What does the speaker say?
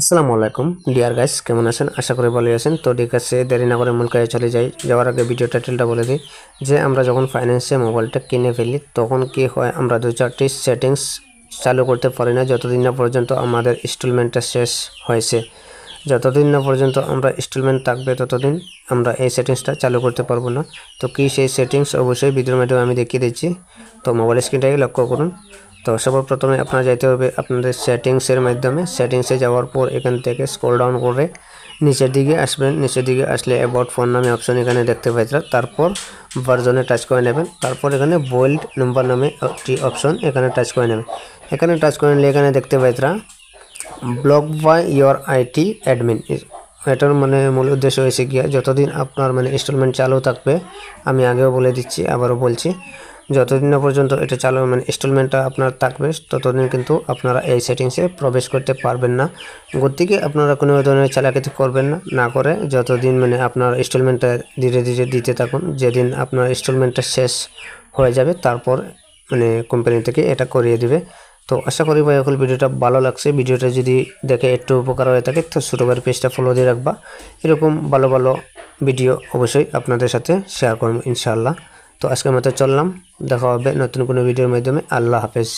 আসসালামু আলাইকুম deer guys, কেমন আছেন? আশা করি ভালো আছেন। তো ঠিক আছে, দেরি না করে মূল কাজে চলে যাই। যাওয়ার আগে ভিডিও টাইটেলটা বলে দিই যে আমরা যখন ফাইন্যান্সে মোবাইলটা কিনে ফেলি তখন কি হয়, আমরা 2-4টি সেটিংস চালু করতে পারি না যতদিন না পর্যন্ত আমাদের ইনস্টলমেন্টটা শেষ হয়েছে। যতদিন না পর্যন্ত আমরা ইনস্টলমেন্ট থাকবে ততদিন আমরা এই সেটিংসটা চালু করতে পারবো না। তো কি সেই সেটিংস, অবশ্যই ভিডিওর মাধ্যমে আমি দেখিয়ে দিচ্ছি। তো মোবাইল স্ক্রিনটাকে লক্ষ্য করুন। তো সবার প্রথমে আপনারা যেতে হবে আপনাদের সেটিংসের মাধ্যমে। সেটিংসে যাওয়ার পর এখান থেকে স্ক্রল ডাউন করে নিচের দিকে আসবেন। নিচের দিকে আসলে অ্যাবাউট ফোন নামে অপশন এখানে দেখতে পাচ্ছেন। তারপর ভার্জনে টাচ করে নেবেন। তারপর এখানে বোল্ড নাম্বার নামে একটি অপশন এখানে টাচ করে নেবেন। এখানে টাচ করে নিলে এখানে দেখতে পাচ্ছেন block by your IT admin. এটার মানে মূল উদ্দেশ্য হয়েছে গিয়া যতদিন আপনার ইনস্টলমেন্ট চালু থাকবে, আমি আগেও বলে দিচ্ছি আবারও বলছি, যতদিন না পর্যন্ত এটা চালু ইনস্টলমেন্টটা আপনার থাকবে ততদিন কিন্তু আপনারা এই সেটিংসে প্রবেশ করতে পারবেন না। গতিকে আপনারা কোনো ধরনের চালাকিতি করবেন না করে যতদিন আপনার ইনস্টলমেন্টটা ধীরে ধীরে দিতে থাকুন। যেদিন আপনার ইনস্টলমেন্টটা শেষ হয়ে যাবে তারপর কোম্পানি থেকে এটা করিয়ে দিবে। তো আশা করি ভাই এখন ভিডিওটা ভালো লাগছে। ভিডিওটা যদি দেখে একটু উপকার হয়ে থাকে তো ছোটো ভাইয়ের পেজটা ফলো দিয়ে রাখবা। এরকম ভালো ভালো ভিডিও অবশ্যই আপনাদের সাথে শেয়ার করবো ইনশাআল্লাহ। তো আজকের মতো চললাম, দেখা হবে নতুন কোনো ভিডিওর মাধ্যমে। আল্লাহ হাফেজ।